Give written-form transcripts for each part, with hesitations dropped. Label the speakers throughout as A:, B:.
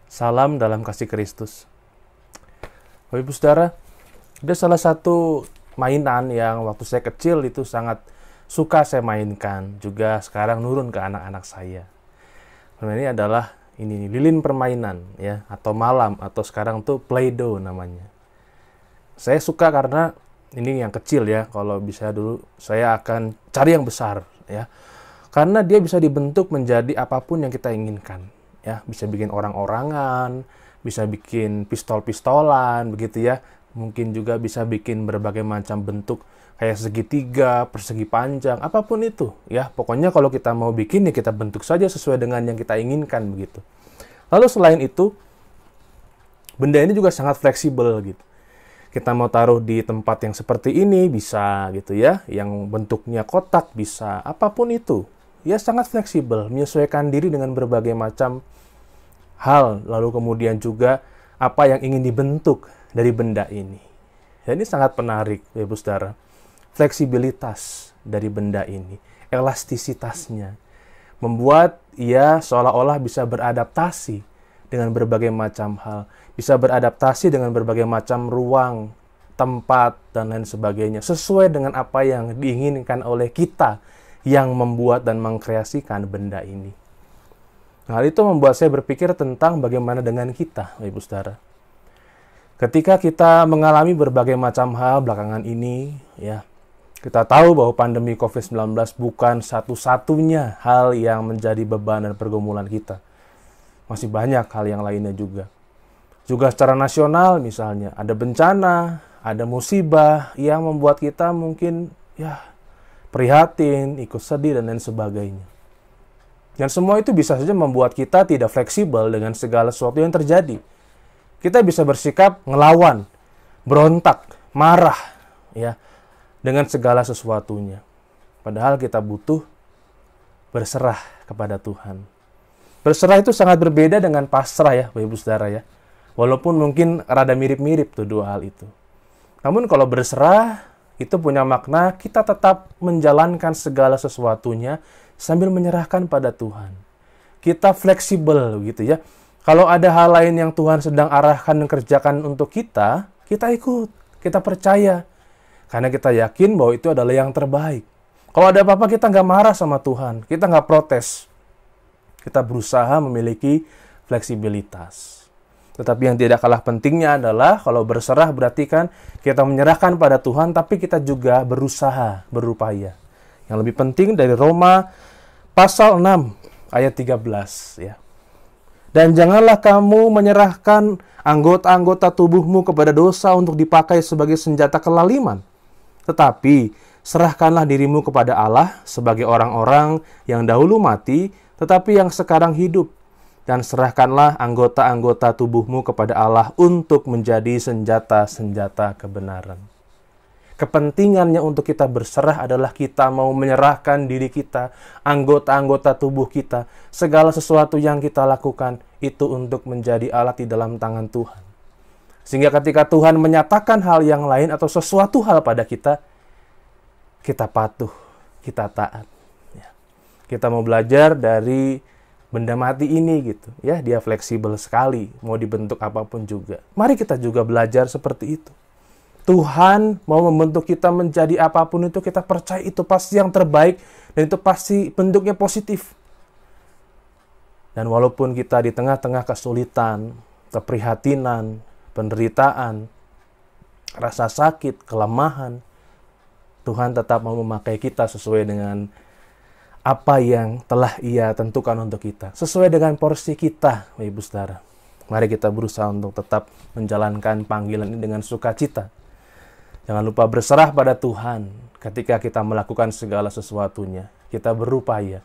A: Salam dalam kasih Kristus. Bapak Ibu Saudara, ada salah satu mainan yang waktu saya kecil itu sangat suka saya mainkan. Juga sekarang nurun ke anak-anak saya. Ini adalah lilin permainan ya, atau malam, atau sekarang tuh Play-Doh namanya. Saya suka karena ini yang kecil ya. Kalau bisa dulu saya akan cari yang besar ya. Karena dia bisa dibentuk menjadi apapun yang kita inginkan. Ya, bisa bikin orang-orangan, bisa bikin pistol-pistolan, begitu ya. Mungkin juga bisa bikin berbagai macam bentuk, kayak segitiga, persegi panjang, apapun itu. Ya, pokoknya kalau kita mau bikin, ya kita bentuk saja sesuai dengan yang kita inginkan, begitu. Lalu selain itu, benda ini juga sangat fleksibel, gitu. Kita mau taruh di tempat yang seperti ini, bisa, gitu ya. Yang bentuknya kotak, bisa, apapun itu. Ya, sangat fleksibel, menyesuaikan diri dengan berbagai macam hal, lalu kemudian juga apa yang ingin dibentuk dari benda ini. Dan ini sangat menarik, Ibu Saudara. Fleksibilitas dari benda ini, elastisitasnya, membuat ia seolah-olah bisa beradaptasi dengan berbagai macam hal, bisa beradaptasi dengan berbagai macam ruang, tempat, dan lain sebagainya, sesuai dengan apa yang diinginkan oleh kita yang membuat dan mengkreasikan benda ini. Hal itu membuat saya berpikir tentang bagaimana dengan kita, Ibu Saudara. Ketika kita mengalami berbagai macam hal belakangan ini, ya, kita tahu bahwa pandemi COVID-19 bukan satu-satunya hal yang menjadi beban dan pergumulan kita. Masih banyak hal yang lainnya juga. Juga secara nasional misalnya, ada bencana, ada musibah yang membuat kita mungkin prihatin, ikut sedih, dan lain sebagainya. Dan semua itu bisa saja membuat kita tidak fleksibel dengan segala sesuatu yang terjadi. Kita bisa bersikap ngelawan, berontak, marah, ya, dengan segala sesuatunya. Padahal kita butuh berserah kepada Tuhan. Berserah itu sangat berbeda dengan pasrah ya, Bapak Ibu Saudara ya. Walaupun mungkin rada mirip-mirip tuh dua hal itu. Namun kalau berserah, itu punya makna kita tetap menjalankan segala sesuatunya sambil menyerahkan pada Tuhan. Kita fleksibel gitu ya. Kalau ada hal lain yang Tuhan sedang arahkan dan kerjakan untuk kita, kita ikut, kita percaya. Karena kita yakin bahwa itu adalah yang terbaik. Kalau ada apa-apa kita nggak marah sama Tuhan, kita nggak protes. Kita berusaha memiliki fleksibilitas. Tetapi yang tidak kalah pentingnya adalah kalau berserah berarti kan kita menyerahkan pada Tuhan, tapi kita juga berusaha, berupaya. Yang lebih penting dari Roma pasal 6 ayat 13 ya. Dan janganlah kamu menyerahkan anggota-anggota tubuhmu kepada dosa untuk dipakai sebagai senjata kelaliman. Tetapi serahkanlah dirimu kepada Allah sebagai orang-orang yang dahulu mati, tetapi yang sekarang hidup. Dan serahkanlah anggota-anggota tubuhmu kepada Allah untuk menjadi senjata-senjata kebenaran. Kepentingannya untuk kita berserah adalah kita mau menyerahkan diri kita, anggota-anggota tubuh kita, segala sesuatu yang kita lakukan itu untuk menjadi alat di dalam tangan Tuhan. Sehingga ketika Tuhan menyatakan hal yang lain atau sesuatu hal pada kita, kita patuh, kita taat. Ya. Kita mau belajar dari benda mati ini gitu, ya, dia fleksibel sekali, mau dibentuk apapun juga. Mari kita juga belajar seperti itu. Tuhan mau membentuk kita menjadi apapun itu, kita percaya itu pasti yang terbaik dan itu pasti bentuknya positif. Dan walaupun kita di tengah-tengah kesulitan, keprihatinan, penderitaan, rasa sakit, kelemahan, Tuhan tetap mau memakai kita sesuai dengan apa yang telah Ia tentukan untuk kita. Sesuai dengan porsi kita, Ibu Saudara. Mari kita berusaha untuk tetap menjalankan panggilan ini dengan sukacita. Jangan lupa berserah pada Tuhan ketika kita melakukan segala sesuatunya. Kita berupaya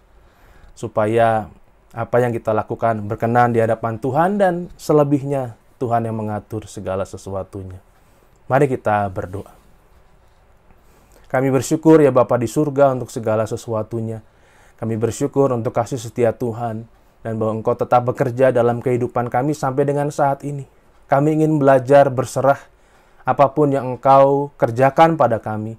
A: supaya apa yang kita lakukan berkenan di hadapan Tuhan dan selebihnya Tuhan yang mengatur segala sesuatunya. Mari kita berdoa. Kami bersyukur ya Bapa di surga untuk segala sesuatunya. Kami bersyukur untuk kasih setia Tuhan dan bahwa Engkau tetap bekerja dalam kehidupan kami sampai dengan saat ini. Kami ingin belajar berserah apapun yang Engkau kerjakan pada kami.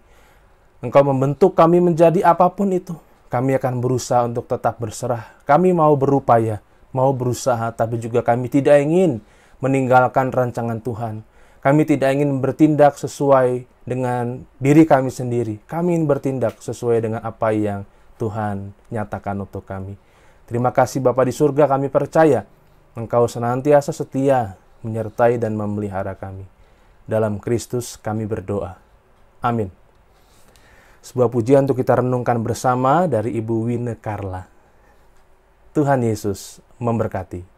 A: Engkau membentuk kami menjadi apapun itu. Kami akan berusaha untuk tetap berserah. Kami mau berupaya mau berusaha, tapi juga kami tidak ingin meninggalkan rancangan Tuhan. Kami tidak ingin bertindak sesuai dengan diri kami sendiri. Kami ingin bertindak sesuai dengan apa yang Tuhan nyatakan untuk kami. Terima kasih Bapa di surga, kami percaya Engkau senantiasa setia menyertai dan memelihara kami. Dalam Kristus kami berdoa. Amin. Sebuah pujian untuk kita renungkan bersama dari Ibu Wine Carla. Tuhan Yesus memberkati.